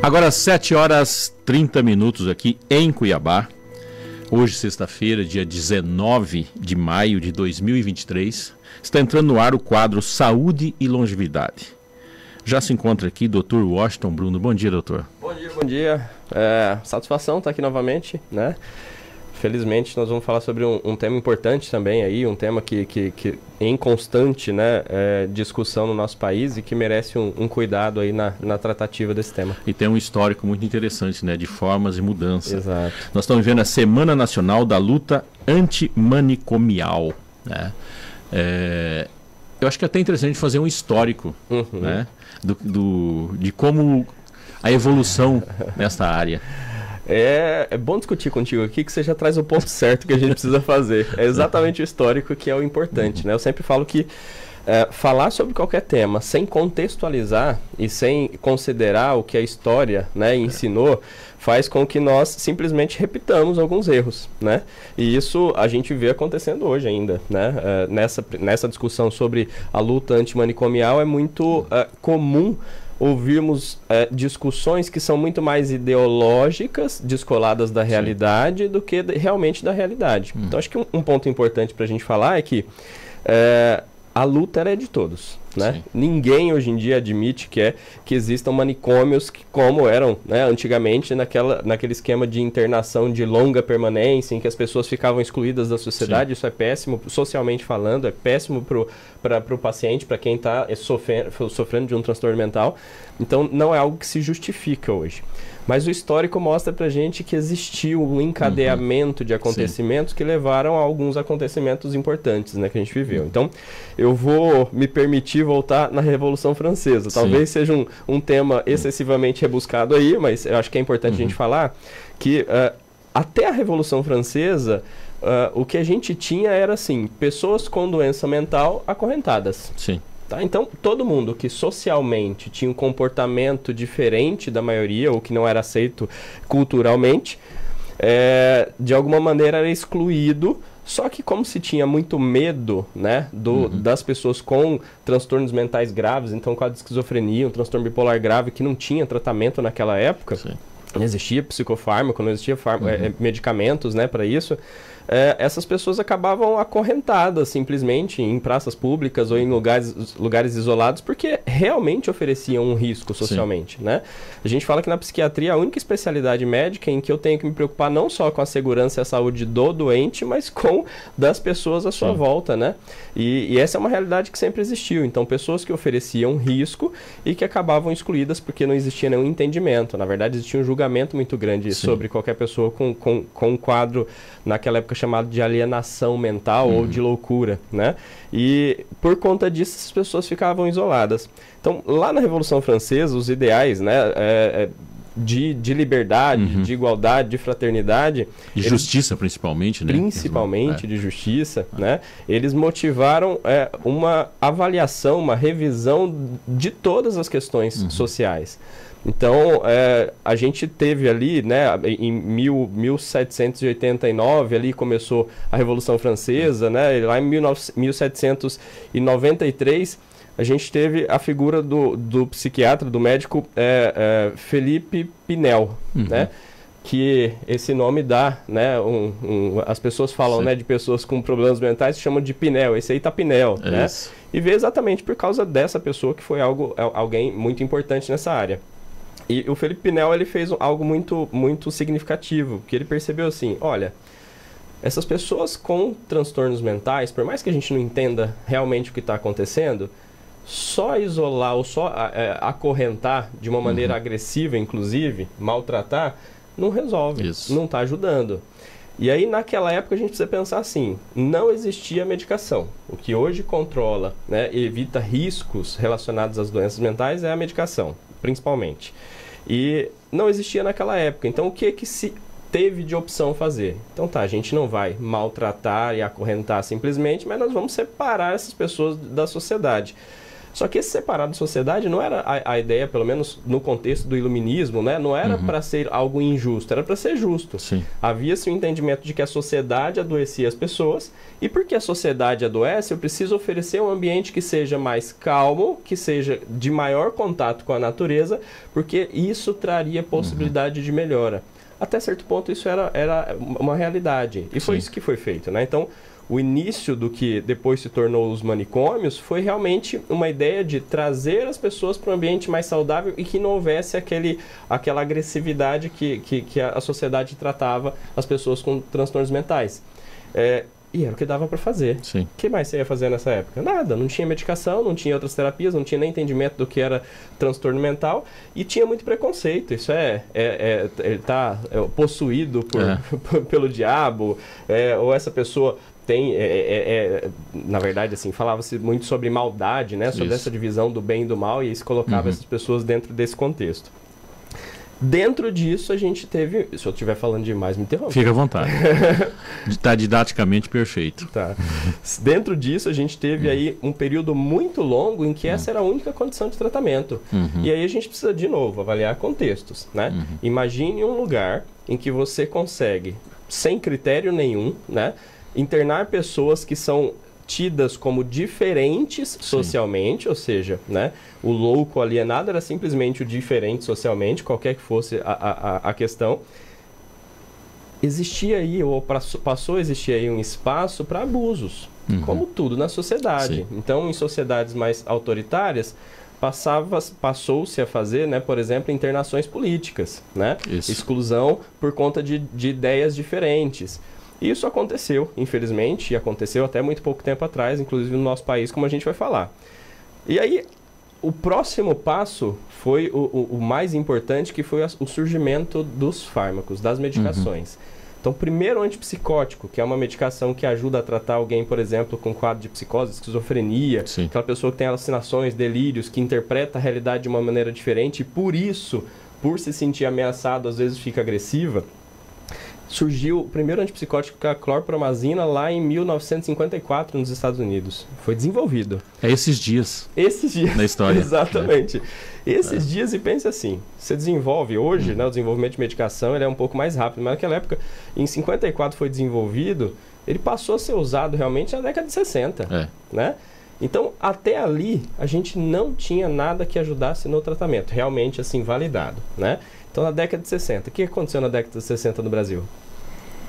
Agora 7 horas 30 minutos aqui em Cuiabá. Hoje, sexta-feira, dia 19 de maio de 2023, está entrando no ar o quadro Saúde e Longevidade. Já se encontra aqui Dr. Washington Bruno. Bom dia, doutor. Bom dia, bom dia. Satisfação estar aqui novamente, né? Felizmente nós vamos falar sobre um tema importante também aí, um tema que em constante, né, discussão no nosso país e que merece um cuidado aí na tratativa desse tema. E tem um histórico muito interessante, né, de formas e mudanças. Exato. Nós estamos vivendo a Semana Nacional da Luta Antimanicomial, né? Eu acho que é até interessante fazer um histórico, né, de como a evolução nessa área. É bom discutir contigo aqui que você já traz o ponto certo que a gente precisa fazer. É exatamente o histórico que é o importante, né? Eu sempre falo que falar sobre qualquer tema sem contextualizar e sem considerar o que a história, né, ensinou, faz com que nós simplesmente repitamos alguns erros, né? E isso a gente vê acontecendo hoje ainda, né? Nessa discussão sobre a luta antimanicomial é muito comum ouvirmos discussões que são muito mais ideológicas, descoladas da realidade, do que realmente da realidade. Então, acho que um ponto importante para a gente falar é que a luta é de todos, né? Sim. Ninguém hoje em dia admite que existam manicômios como eram, né, antigamente naquele esquema de internação de longa permanência, em que as pessoas ficavam excluídas da sociedade. Sim. Isso é péssimo, socialmente falando, é péssimo para o paciente, para quem está sofrendo de um transtorno mental. Então, não é algo que se justifica hoje. Mas o histórico mostra pra gente que existiu um encadeamento de acontecimentos que levaram a alguns acontecimentos importantes, né, que a gente viveu. Então, eu vou me permitir voltar na Revolução Francesa. Talvez seja um tema excessivamente rebuscado aí, mas eu acho que é importante a gente falar que até a Revolução Francesa, o que a gente tinha era, assim, pessoas com doença mental acorrentadas. Sim. Tá? Então, todo mundo que socialmente tinha um comportamento diferente da maioria, ou que não era aceito culturalmente, de alguma maneira era excluído. Só que como se tinha muito medo, né, das pessoas com transtornos mentais graves, então com a esquizofrenia, um transtorno bipolar grave que não tinha tratamento naquela época, não existia psicofármaco, não existia medicamentos, né, para isso, essas pessoas acabavam acorrentadas simplesmente em praças públicas ou em lugares isolados, porque realmente ofereciam um risco socialmente, né? A gente fala que na psiquiatria é a única especialidade médica em que eu tenho que me preocupar não só com a segurança e a saúde do doente, mas com das pessoas à sua volta, né? E essa é uma realidade que sempre existiu. Então, pessoas que ofereciam risco e que acabavam excluídas porque não existia nenhum entendimento. Na verdade, existia um julgamento muito grande sobre qualquer pessoa com um quadro, naquela época, chamado de alienação mental ou de loucura, né? E por conta disso as pessoas ficavam isoladas. Então, lá na Revolução Francesa, os ideais, né, de liberdade, de igualdade, de fraternidade... De justiça, principalmente, né? Principalmente de justiça, né? Eles motivaram uma avaliação, uma revisão de todas as questões sociais. Então, a gente teve ali, né, em 1789, ali começou a Revolução Francesa, né, e lá em 1793, a gente teve a figura do psiquiatra, do médico Philippe Pinel, né, que esse nome dá, né, as pessoas falam, né, de pessoas com problemas mentais, chamam de Pinel, esse aí tá Pinel, né, e veio exatamente por causa dessa pessoa que foi alguém muito importante nessa área. E o Philippe Pinel, ele fez algo muito, muito significativo, que ele percebeu assim, olha, essas pessoas com transtornos mentais, por mais que a gente não entenda realmente o que está acontecendo, só isolar ou só acorrentar de uma maneira agressiva, inclusive, maltratar, não resolve, não está ajudando. E aí, naquela época, a gente precisa pensar assim, não existia medicação. O que hoje controla, né, evita riscos relacionados às doenças mentais é a medicação, principalmente. E não existia naquela época. Então, o que se teve de opção fazer? Então tá, a gente não vai maltratar e acorrentar simplesmente, mas nós vamos separar essas pessoas da sociedade. Só que esse separar da sociedade não era a ideia, pelo menos no contexto do iluminismo, né? Não era para ser algo injusto, era para ser justo. Sim. Havia-se um entendimento de que a sociedade adoecia as pessoas, e porque a sociedade adoece, eu preciso oferecer um ambiente que seja mais calmo, que seja de maior contato com a natureza, porque isso traria possibilidade de melhora. Até certo ponto isso era uma realidade, e foi isso que foi feito, né? Então, o início do que depois se tornou os manicômios foi realmente uma ideia de trazer as pessoas para um ambiente mais saudável e que não houvesse aquela agressividade que a sociedade tratava as pessoas com transtornos mentais. E era o que dava para fazer. Sim. O que mais você ia fazer nessa época? Nada, não tinha medicação, não tinha outras terapias, não tinha nem entendimento do que era transtorno mental e tinha muito preconceito. Isso ele está possuído pelo diabo, ou essa pessoa tem, na verdade, assim, falava-se muito sobre maldade, né? Sobre essa divisão do bem e do mal, e isso colocava essas pessoas dentro desse contexto. Dentro disso, a gente teve... Se eu estiver falando demais, me interrompa. Fica à vontade. Está didaticamente perfeito. Tá. Dentro disso, a gente teve aí um período muito longo em que essa era a única condição de tratamento. E aí a gente precisa, de novo, avaliar contextos, né? Imagine um lugar em que você consegue, sem critério nenhum, né, internar pessoas que são tidas como diferentes socialmente, ou seja, né, o louco alienado era simplesmente o diferente socialmente, qualquer que fosse a questão. Existia aí, ou passou a existir aí um espaço para abusos, como tudo na sociedade. Então, em sociedades mais autoritárias, passou-se a fazer, né, por exemplo, internações políticas, né? Exclusão por conta de ideias diferentes. Isso aconteceu, infelizmente, e aconteceu até muito pouco tempo atrás, inclusive no nosso país, como a gente vai falar. E aí, o próximo passo foi o mais importante, que foi o surgimento dos fármacos, das medicações. Então, primeiro, o antipsicótico, que é uma medicação que ajuda a tratar alguém, por exemplo, com quadro de psicose, esquizofrenia, aquela pessoa que tem alucinações, delírios, que interpreta a realidade de uma maneira diferente e, por isso, por se sentir ameaçado, às vezes fica agressiva. Surgiu o primeiro antipsicótico, que é a clorpromazina, lá em 1954, nos Estados Unidos. Foi desenvolvido. Esses dias. Esses dias. Na história. Exatamente. Esses dias, e pense assim, você desenvolve hoje, né, o desenvolvimento de medicação, ele é um pouco mais rápido, mas naquela época, em 54 foi desenvolvido, ele passou a ser usado realmente na década de 60. Né? Então, até ali, a gente não tinha nada que ajudasse no tratamento, realmente assim, validado, né? Então, na década de 60, o que aconteceu na década de 60 no Brasil?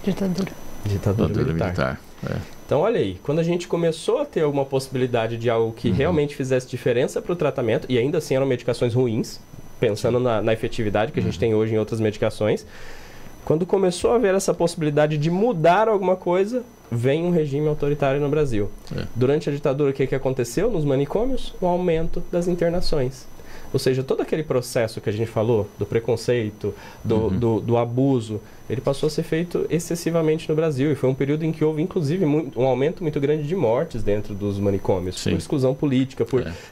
Ditadura militar. Então, olha aí, quando a gente começou a ter alguma possibilidade de algo que realmente fizesse diferença para o tratamento, e ainda assim eram medicações ruins, pensando na efetividade que a gente tem hoje em outras medicações, quando começou a haver essa possibilidade de mudar alguma coisa, vem um regime autoritário no Brasil. Durante a ditadura, o que aconteceu nos manicômios? O aumento das internações. Ou seja, todo aquele processo que a gente falou, do preconceito, do abuso, ele passou a ser feito excessivamente no Brasil. E foi um período em que houve, inclusive, um aumento muito grande de mortes dentro dos manicômios. Por exclusão política,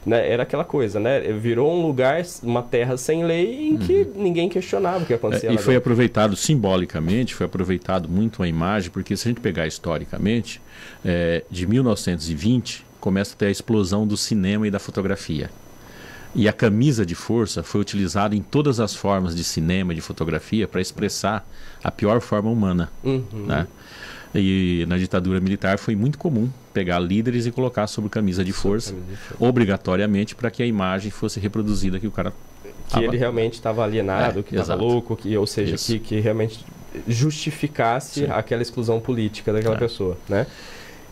né, era aquela coisa, né? Virou um lugar, uma terra sem lei, em que ninguém questionava o que acontecia lá. E foi aproveitado simbolicamente, foi aproveitado muito a imagem, porque se a gente pegar historicamente, de 1920, começa a ter a explosão do cinema e da fotografia. E a camisa de força foi utilizada em todas as formas de cinema e de fotografia para expressar a pior forma humana. Né? E na ditadura militar foi muito comum pegar líderes e colocar sobre camisa de força, obrigatoriamente, para que a imagem fosse reproduzida que o cara... Que ele realmente estava alienado, que estava louco, ou seja, que realmente justificasse aquela exclusão política daquela pessoa, né?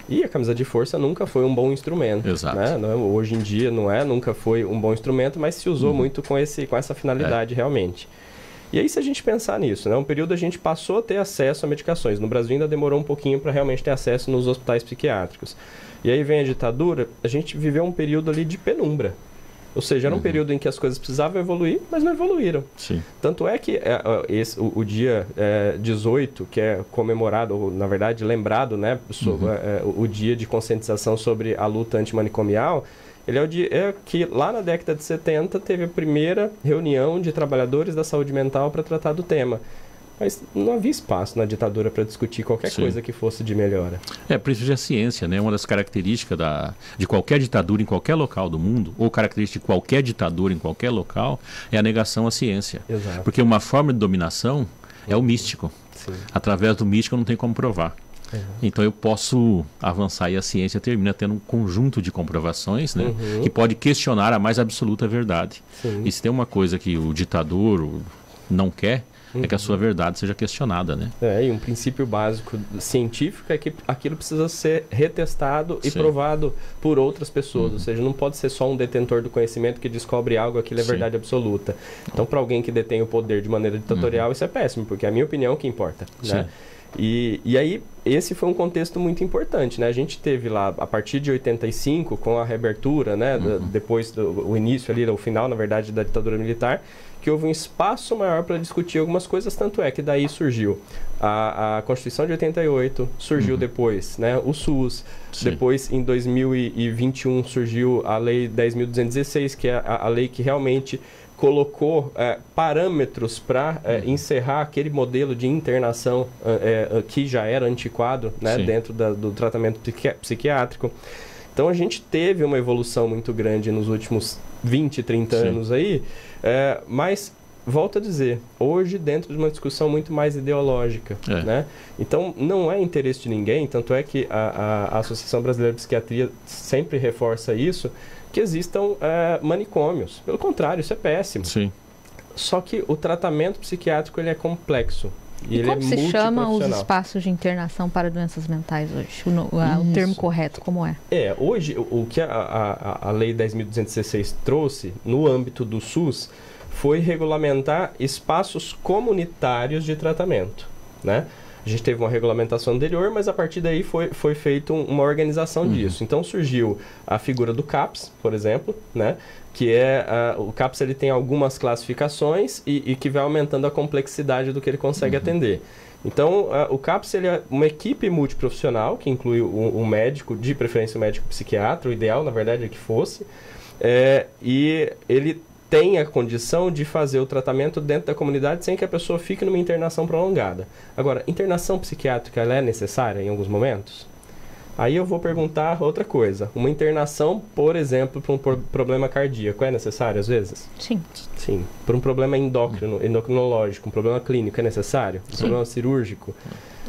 E a camisa de força nunca foi um bom instrumento. Né? Hoje em dia nunca foi um bom instrumento, mas se usou muito com essa finalidade realmente. E aí, se a gente pensar nisso, né, um período a gente passou a ter acesso a medicações. No Brasil ainda demorou um pouquinho para realmente ter acesso nos hospitais psiquiátricos. E aí vem a ditadura, a gente viveu um período ali de penumbra. Ou seja, era um período em que as coisas precisavam evoluir, mas não evoluíram. Tanto é que o dia 18, que é comemorado, ou na verdade lembrado, né, o dia de conscientização sobre a luta antimanicomial, ele é o dia que lá na década de 70 teve a primeira reunião de trabalhadores da saúde mental para tratar do tema. Mas não havia espaço na ditadura para discutir qualquer coisa que fosse de melhora. Por isso a ciência, né? Uma das características de qualquer ditadura em qualquer local do mundo, ou característica de qualquer ditadura em qualquer local, é a negação à ciência. Exato. Porque uma forma de dominação é o místico. Sim. Através do místico não tem como provar. Então eu posso avançar e a ciência termina tendo um conjunto de comprovações, né, que pode questionar a mais absoluta verdade. Sim. E se tem uma coisa que o ditador não quer, é que a sua verdade seja questionada, né? E um princípio básico científico é que aquilo precisa ser retestado e provado por outras pessoas. Ou seja, não pode ser só um detentor do conhecimento que descobre algo, aquilo é verdade absoluta. Então, para alguém que detém o poder de maneira ditatorial, isso é péssimo, porque é a minha opinião que importa, né? E aí, esse foi um contexto muito importante, né? A gente teve lá, a partir de 85, com a reabertura, né? Depois do início ali, o final, na verdade, da ditadura militar, que houve um espaço maior para discutir algumas coisas, tanto é que daí surgiu a Constituição de 88, surgiu depois, né? O SUS, depois em 2021 surgiu a Lei 10.216, que é a lei que realmente colocou parâmetros para encerrar aquele modelo de internação que já era antiquado, né, dentro do tratamento psiquiátrico. Então a gente teve uma evolução muito grande nos últimos 20, 30 anos aí, mas volto a dizer, hoje dentro de uma discussão muito mais ideológica, né? Então não é interesse de ninguém, tanto é que a Associação Brasileira de Psiquiatria sempre reforça isso, que existam manicômios. Pelo contrário, isso é péssimo. Só que o tratamento psiquiátrico ele é complexo. E ele como se chama os espaços de internação para doenças mentais hoje? O termo correto, como é? Hoje, o que a Lei 10.216 trouxe no âmbito do SUS foi regulamentar espaços comunitários de tratamento, né? A gente teve uma regulamentação anterior, mas a partir daí foi feita uma organização disso. Então surgiu a figura do CAPS, por exemplo, né? Que o CAPS ele tem algumas classificações e que vai aumentando a complexidade do que ele consegue atender. Então o CAPS ele é uma equipe multiprofissional, que inclui um médico, de preferência um médico psiquiatra, o ideal na verdade é que fosse, e ele tem a condição de fazer o tratamento dentro da comunidade sem que a pessoa fique numa internação prolongada. Agora, internação psiquiátrica ela é necessária em alguns momentos? Aí eu vou perguntar outra coisa. Uma internação, por exemplo, para um problema cardíaco é necessário às vezes? Sim. Sim. Para um problema endocrinológico, um problema clínico é necessário? Um problema cirúrgico?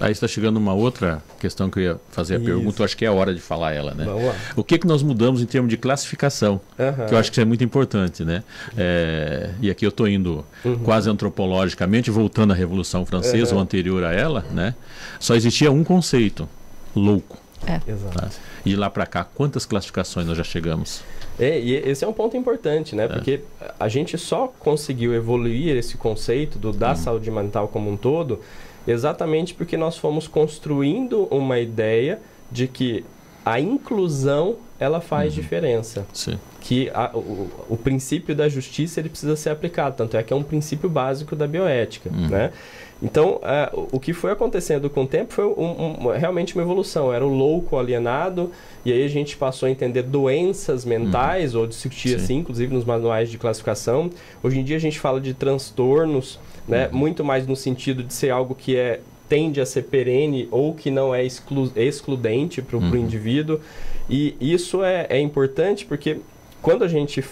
Aí está chegando uma outra questão que eu ia fazer a pergunta, eu acho que é a hora de falar ela, né? Vamos lá. O que nós mudamos em termos de classificação, que eu acho que isso é muito importante, né? E aqui eu estou indo quase antropologicamente, voltando à Revolução Francesa, ou anterior a ela, né? Só existia um conceito, louco. Exato. Tá? E de lá para cá, quantas classificações nós já chegamos? E esse é um ponto importante, né? Porque a gente só conseguiu evoluir esse conceito da saúde mental como um todo exatamente porque nós fomos construindo uma ideia de que a inclusão ela faz diferença. Que o princípio da justiça ele precisa ser aplicado, tanto é que é um princípio básico da bioética, né? Então, o que foi acontecendo com o tempo foi realmente uma evolução. Era o louco alienado, e aí a gente passou a entender doenças mentais, ou discutir assim, inclusive nos manuais de classificação. Hoje em dia a gente fala de transtornos, né? Muito mais no sentido de ser algo que tende a ser perene ou que não é excludente para o indivíduo. E isso é importante porque quando a gente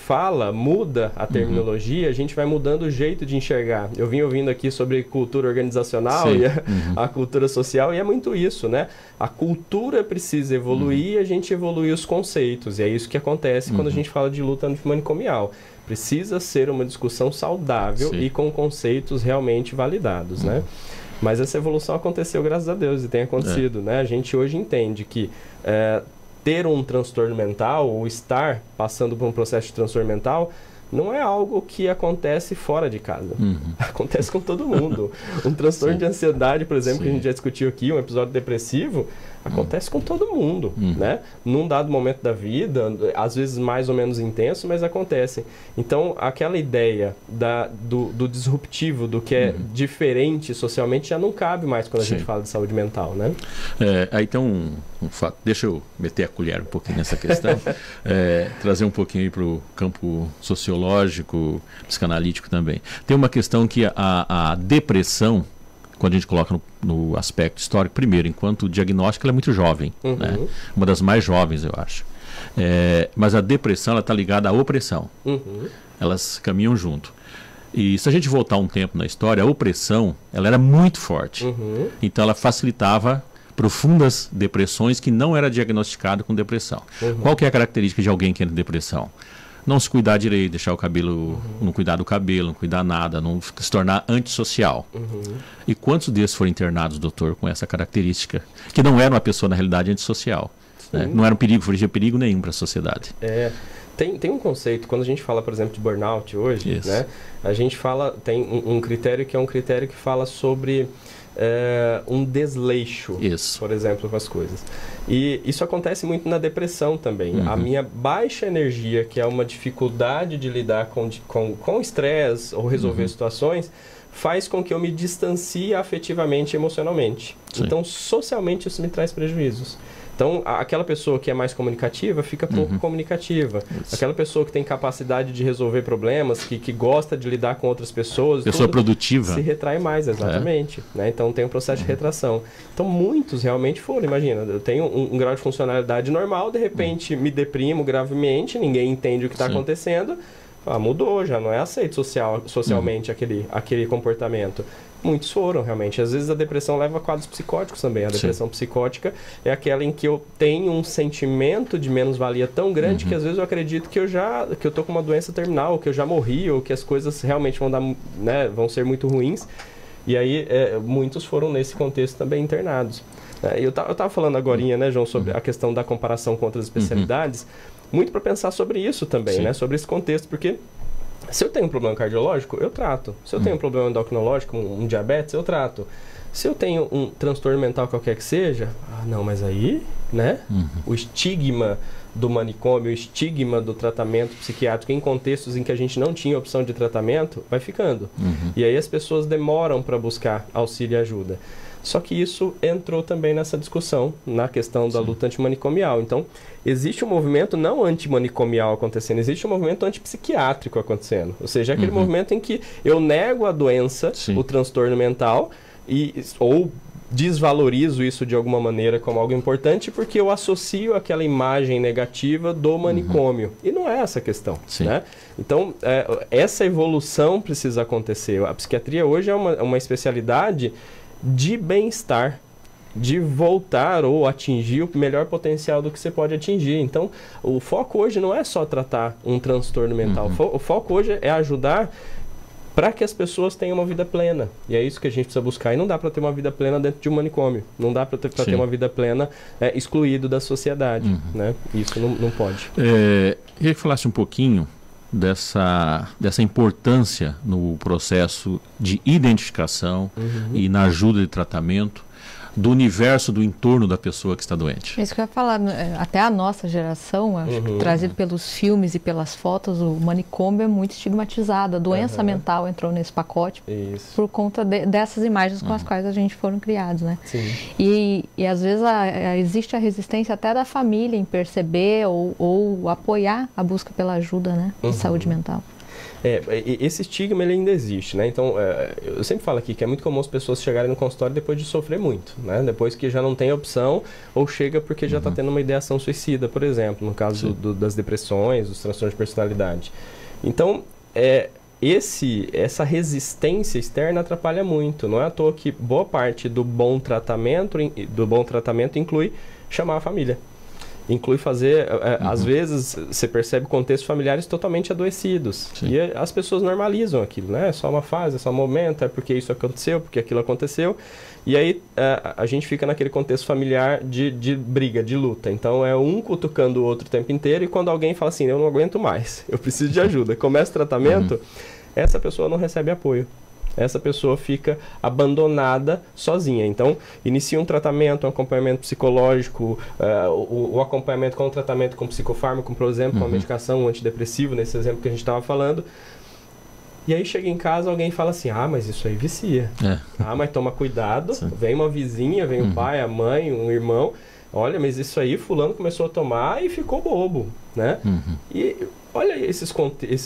muda a terminologia, a gente vai mudando o jeito de enxergar. Eu vim ouvindo aqui sobre cultura organizacional e a cultura social, e é muito isso, né? A cultura precisa evoluir e a gente evolui os conceitos. E é isso que acontece quando a gente fala de luta antimanicomial. Precisa ser uma discussão saudável e com conceitos realmente validados, né? Mas essa evolução aconteceu, graças a Deus, e tem acontecido, né? A gente hoje entende que ter um transtorno mental ou estar passando por um processo de transtorno mental não é algo que acontece fora de casa. Acontece com todo mundo. Um transtorno de ansiedade, por exemplo, que a gente já discutiu aqui, um episódio depressivo, acontece com todo mundo, né? Num dado momento da vida, às vezes mais ou menos intenso, mas acontecem. Então, aquela ideia do disruptivo, do que é diferente socialmente, já não cabe mais quando a gente fala de saúde mental, né? Aí tem um fato, deixa eu meter a colher um pouquinho nessa questão, trazer um pouquinho para o campo sociológico, psicanalítico também. Tem uma questão que a depressão, quando a gente coloca no aspecto histórico, primeiro, enquanto diagnóstico ela é muito jovem, né? Uma das mais jovens, eu acho. Mas a depressão está ligada à opressão. Elas caminham junto. E se a gente voltar um tempo na história, a opressão ela era muito forte. Então ela facilitava profundas depressões que não era diagnosticado com depressão. Qual que é a característica de alguém que entra em depressão? Não se cuidar direito, deixar o cabelo, não cuidar do cabelo, não cuidar nada, não se tornar antissocial. E quantos desses foram internados, doutor, com essa característica? Que não era uma pessoa, na realidade, antissocial. Né? Não era um perigo, não perigo nenhum para a sociedade. Tem um conceito, quando a gente fala, por exemplo, de burnout hoje, né, a gente fala, tem um critério que é um critério que fala sobre um desleixo, por exemplo, com as coisas. E isso acontece muito na depressão também. A minha baixa energia, que é uma dificuldade de lidar com estresse ou resolver situações, faz com que eu me distancie afetivamente e emocionalmente. Então, socialmente, isso me traz prejuízos. Então, aquela pessoa que é mais comunicativa fica pouco comunicativa. Aquela pessoa que tem capacidade de resolver problemas, que gosta de lidar com outras pessoas... Pessoa produtiva. Se retrai mais, exatamente. Né? Então, tem um processo de retração. Então, muitos realmente foram. Imagina, eu tenho um grau de funcionalidade normal, de repente me deprimo gravemente, ninguém entende o que está acontecendo. Mudou, já não é aceito socialmente aquele comportamento. Muitos foram, realmente. Às vezes a depressão leva a quadros psicóticos também. A depressão psicótica é aquela em que eu tenho um sentimento de menos-valia tão grande que às vezes eu acredito que eu tô com uma doença terminal, que eu já morri, ou que as coisas realmente vão ser muito ruins. E aí, muitos foram nesse contexto também internados. Eu estava falando agorinha, né, João, sobre a questão da comparação com outras especialidades, muito para pensar sobre isso também, né, sobre esse contexto, porque se eu tenho um problema cardiológico, eu trato. Se eu tenho um problema endocrinológico, um diabetes, eu trato. Se eu tenho um transtorno mental qualquer que seja, não, mas aí, né, o estigma do manicômio, o estigma do tratamento psiquiátrico em contextos em que a gente não tinha opção de tratamento, vai ficando. E aí as pessoas demoram para buscar auxílio e ajuda. Só que isso entrou também nessa discussão, na questão da luta antimanicomial. Então, existe um movimento não antimanicomial acontecendo, existe um movimento antipsiquiátrico acontecendo. Ou seja, aquele movimento em que eu nego a doença, o transtorno mental, ou desvalorizo isso de alguma maneira como algo importante porque eu associo aquela imagem negativa do manicômio. E não é essa a questão. Né? Então, essa evolução precisa acontecer. A psiquiatria hoje é uma especialidade de bem-estar, de voltar ou atingir o melhor potencial do que você pode atingir. Então, o foco hoje não é só tratar um transtorno mental. O foco hoje é ajudar para que as pessoas tenham uma vida plena. E é isso que a gente precisa buscar. E não dá para ter uma vida plena dentro de um manicômio. Não dá para ter uma vida plena excluído da sociedade. Né? Isso não pode. Eu queria que falasse um pouquinho dessa importância no processo de identificação e na ajuda de tratamento do universo do entorno da pessoa que está doente. Isso que eu ia falar, até a nossa geração, acho que trazido pelos filmes e pelas fotos, o manicômio é muito estigmatizado. A doença mental entrou nesse pacote por conta dessas imagens com as quais a gente foram criados, né? E às vezes existe a resistência até da família em perceber ou apoiar a busca pela ajuda, né, de saúde mental. Esse estigma ele ainda existe, né? Então, eu sempre falo aqui que é muito comum as pessoas chegarem no consultório depois de sofrer muito, né? Depois que já não tem opção ou chega porque já está tendo uma ideação suicida, por exemplo, no caso das depressões, dos transtornos de personalidade. Então, essa resistência externa atrapalha muito. Não é à toa que boa parte do bom tratamento inclui chamar a família. Inclui fazer, às vezes, você percebe contextos familiares totalmente adoecidos. E as pessoas normalizam aquilo, né? É só uma fase, é só um momento, é porque isso aconteceu, porque aquilo aconteceu. E aí a gente fica naquele contexto familiar de briga, de luta. Então é um cutucando o outro o tempo inteiro e quando alguém fala assim, eu não aguento mais, eu preciso de ajuda, começa o tratamento, essa pessoa não recebe apoio. Essa pessoa fica abandonada sozinha. Então, inicia um tratamento, um acompanhamento psicológico, o acompanhamento com o tratamento com psicofármaco, por exemplo, com a medicação, um antidepressivo, nesse exemplo que a gente estava falando. E aí chega em casa, alguém fala assim, mas isso aí vicia. Mas toma cuidado, vem uma vizinha, vem o pai, a mãe, um irmão, olha, mas isso aí fulano começou a tomar e ficou bobo, né? E olha esses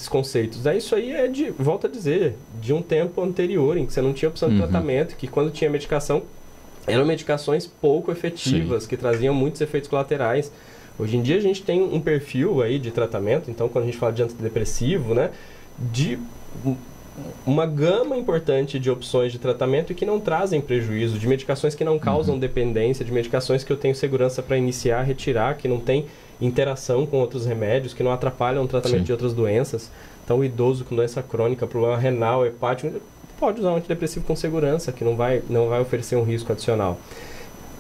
conceitos. Isso aí é volto a dizer, de um tempo anterior, em que você não tinha opção de tratamento, que quando tinha medicação, eram medicações pouco efetivas, que traziam muitos efeitos colaterais. Hoje em dia a gente tem um perfil aí de tratamento, então quando a gente fala de antidepressivo, né, de uma gama importante de opções de tratamento e que não trazem prejuízo, de medicações que não causam dependência, de medicações que eu tenho segurança para iniciar, retirar, que não tem interação com outros remédios, que não atrapalham o tratamento de outras doenças. Então o idoso com doença crônica, problema renal, hepático, pode usar um antidepressivo com segurança, que não vai oferecer um risco adicional.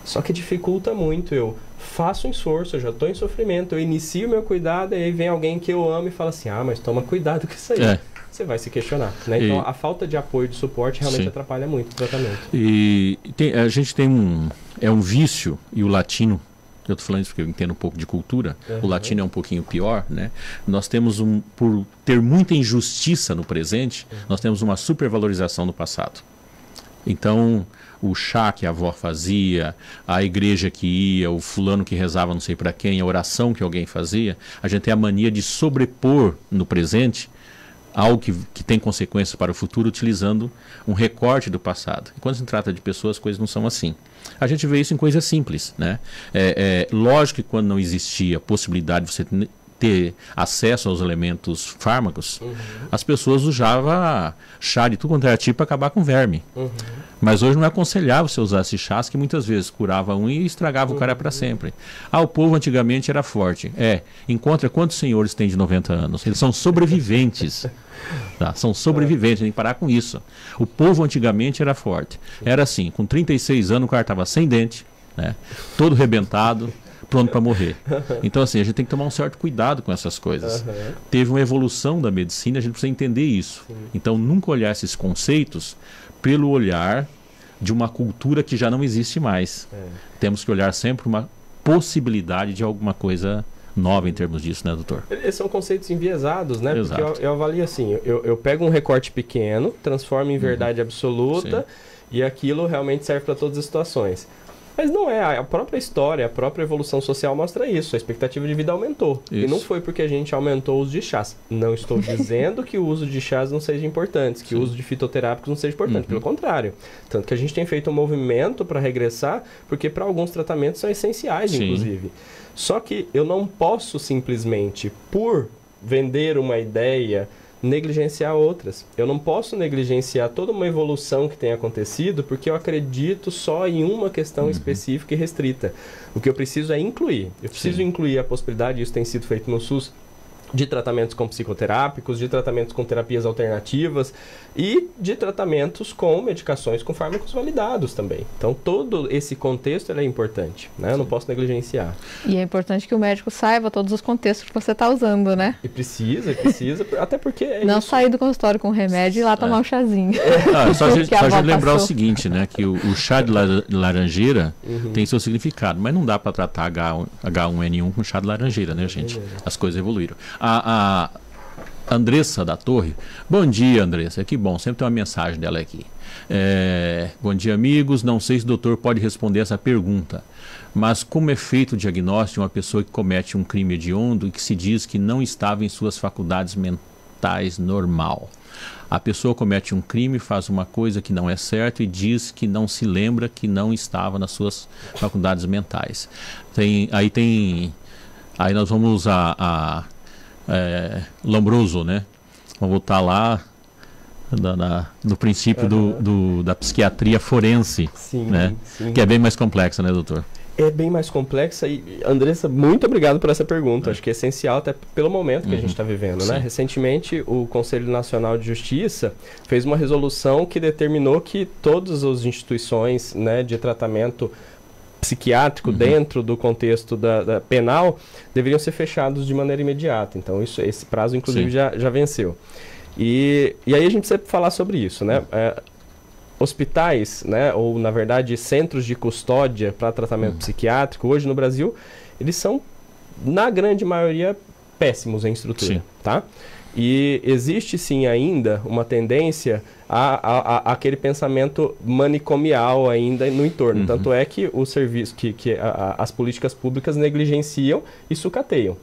Só que dificulta muito. Eu faço um esforço, eu já estou em sofrimento, eu inicio meu cuidado, e aí vem alguém que eu amo e fala assim, mas toma cuidado com isso aí. Você vai se questionar, né? Então a falta de apoio, de suporte realmente atrapalha muito o tratamento. E a gente tem um vício, e o latino, eu estou falando isso porque eu entendo um pouco de cultura, o latino é um pouquinho pior, né? Nós temos por ter muita injustiça no presente, nós temos uma supervalorização no passado. Então, o chá que a avó fazia, a igreja que ia, o fulano que rezava não sei para quem, a oração que alguém fazia, a gente tem a mania de sobrepor no presente algo que tem consequências para o futuro, utilizando um recorte do passado. E quando se trata de pessoas, as coisas não são assim. A gente vê isso em coisas simples, né? Lógico que quando não existia a possibilidade de você ter acesso aos elementos fármacos, as pessoas usavam chá de tudo quanto era tipo para acabar com verme. Mas hoje não é aconselhável você usar esses chás que muitas vezes curava um e estragava o cara para sempre. O povo antigamente era forte. Encontra quantos senhores tem de 90 anos? Eles são sobreviventes. São sobreviventes, tem que parar com isso. O povo antigamente era forte. Era assim, com 36 anos o cara estava sem dente, né? Todo rebentado, pronto para morrer. Então assim, a gente tem que tomar um certo cuidado com essas coisas. Teve uma evolução da medicina, a gente precisa entender isso. Então nunca olhar esses conceitos pelo olhar de uma cultura que já não existe mais. Temos que olhar sempre uma possibilidade de alguma coisa nova em termos disso, né, doutor? Esses são conceitos enviesados, né? Exato. Porque eu avalio assim, eu pego um recorte pequeno, transformo em verdade absoluta, e aquilo realmente serve para todas as situações. Mas não é, a própria história, a própria evolução social mostra isso, a expectativa de vida aumentou. Isso. E não foi porque a gente aumentou o uso de chás. Não estou dizendo que o uso de chás não seja importante, que o uso de fitoterápicos não seja importante, pelo contrário. Tanto que a gente tem feito um movimento para regressar, porque para alguns tratamentos são essenciais, inclusive. Só que eu não posso simplesmente, por vender uma ideia, negligenciar outras. Eu não posso negligenciar toda uma evolução que tem acontecido porque eu acredito só em uma questão específica e restrita. O que eu preciso é incluir. Eu preciso incluir a possibilidade, isso tem sido feito no SUS, de tratamentos com psicoterápicos, de tratamentos com terapias alternativas e de tratamentos com medicações com fármacos validados também. Então, todo esse contexto é importante, né? Eu não posso negligenciar. E é importante que o médico saiba todos os contextos que você está usando, né? E precisa, até porque... não sair do consultório com remédio e ir lá tomar um chazinho. Só a gente lembrar o seguinte, né? Que o chá de laranjeira tem seu significado, mas não dá para tratar H1N1 com chá de laranjeira, né, gente? As coisas evoluíram. A Andressa da Torre. Bom dia, Andressa. Que bom, sempre tem uma mensagem dela aqui. Bom dia, amigos. Não sei se o doutor pode responder essa pergunta, mas como é feito o diagnóstico de uma pessoa que comete um crime hediondo e que se diz que não estava em suas faculdades mentais normal? A pessoa comete um crime, faz uma coisa que não é certo e diz que não se lembra, que não estava nas suas faculdades mentais. Aí nós vamos usar Lombroso, né? Vamos voltar lá no princípio da psiquiatria forense, né? Que é bem mais complexa, né, doutor? É bem mais complexa e, Andressa, muito obrigado por essa pergunta. Acho que é essencial até pelo momento que a gente está vivendo, né? Recentemente, o Conselho Nacional de Justiça fez uma resolução que determinou que todas as instituições, né, de tratamento psiquiátrico dentro do contexto da penal deveriam ser fechados de maneira imediata. Então, esse prazo, inclusive, já venceu. E aí a gente precisa falar sobre isso, né? Hospitais, né, ou, na verdade, centros de custódia para tratamento psiquiátrico, hoje no Brasil, eles são, na grande maioria, péssimos em estrutura, tá? E existe, sim, ainda uma tendência a aquele pensamento manicomial ainda no entorno. Tanto é que o serviço, as políticas públicas negligenciam e sucateiam,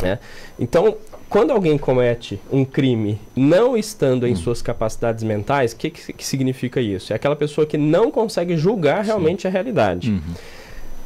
né? Então, quando alguém comete um crime não estando em suas capacidades mentais, o que significa isso? É aquela pessoa que não consegue julgar realmente a realidade.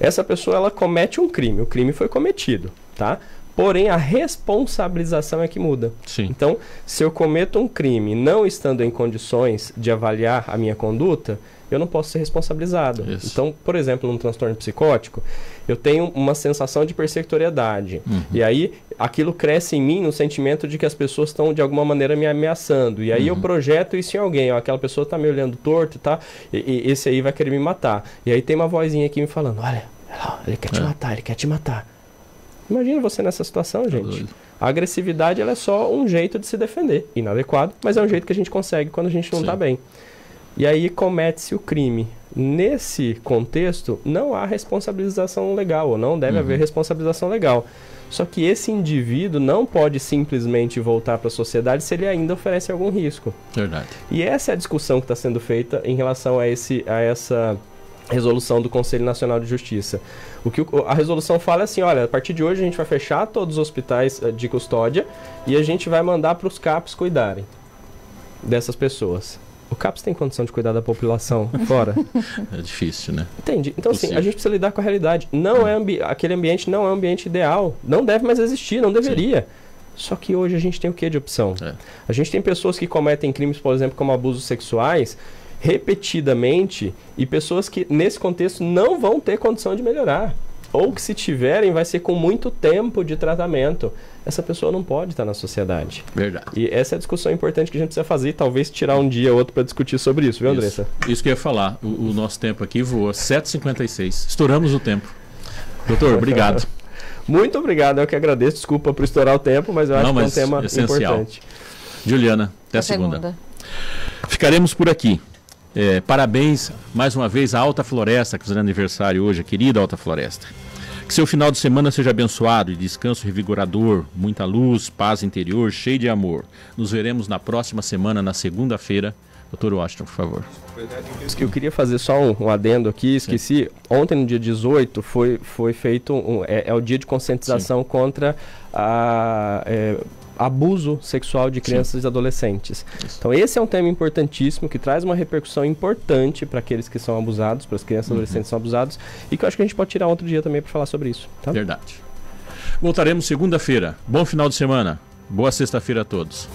Essa pessoa, ela comete um crime, o crime foi cometido, tá? Porém, a responsabilização é que muda. Sim. Então, se eu cometo um crime não estando em condições de avaliar a minha conduta, eu não posso ser responsabilizado. Isso. Então, por exemplo, num transtorno psicótico, eu tenho uma sensação de persecutoriedade. E aí, aquilo cresce em mim no sentimento de que as pessoas estão, de alguma maneira, me ameaçando. E aí eu projeto isso em alguém. Ó, aquela pessoa está me olhando torto, tá? E esse aí vai querer me matar. E aí tem uma vozinha aqui me falando, olha, ele quer te matar, ele quer te matar. Imagina você nessa situação, gente. A agressividade, ela é só um jeito de se defender. Inadequado, mas é um jeito que a gente consegue quando a gente não está bem. E aí comete-se o crime. Nesse contexto, não há responsabilização legal, ou não deve haver responsabilização legal. Só que esse indivíduo não pode simplesmente voltar para a sociedade se ele ainda oferece algum risco. Verdade. E essa é a discussão que está sendo feita em relação a essa resolução do Conselho Nacional de Justiça. O que a resolução fala é assim, olha, a partir de hoje a gente vai fechar todos os hospitais de custódia e a gente vai mandar para os CAPs cuidarem dessas pessoas. O CAPS tem condição de cuidar da população fora? É difícil, né? Entende? Então, assim, a gente precisa lidar com a realidade. Não é aquele ambiente não é um ambiente ideal. Não deve mais existir, não deveria. Só que hoje a gente tem o que de opção? A gente tem pessoas que cometem crimes, por exemplo, como abusos sexuais, repetidamente, e pessoas que, nesse contexto, não vão ter condição de melhorar. Ou que, se tiverem, vai ser com muito tempo de tratamento. Essa pessoa não pode estar na sociedade. Verdade. E essa é a discussão importante que a gente precisa fazer e talvez tirar um dia ou outro para discutir sobre isso, viu, Andressa? Isso que eu ia falar. O nosso tempo aqui voa 7h56. Estouramos o tempo. Doutor, obrigado. Muito obrigado, eu que agradeço. Desculpa por estourar o tempo, mas eu acho que é um tema importante. Juliana, até a segunda. Ficaremos por aqui. Parabéns mais uma vez à Alta Floresta, que fazendo aniversário hoje, a querida Alta Floresta. Que seu final de semana seja abençoado e descanso revigorador, muita luz, paz interior, cheio de amor. Nos veremos na próxima semana, na segunda-feira. Dr. Washington, por favor. Eu queria fazer só um adendo aqui, esqueci. Ontem, no dia 18, foi feito é o dia de conscientização contra abuso sexual de crianças e adolescentes. Então esse é um tema importantíssimo que traz uma repercussão importante para aqueles que são abusados, para as crianças e adolescentes que são abusados, e que eu acho que a gente pode tirar outro dia também para falar sobre isso. Tá? Verdade. Voltaremos segunda-feira. Bom final de semana. Boa sexta-feira a todos.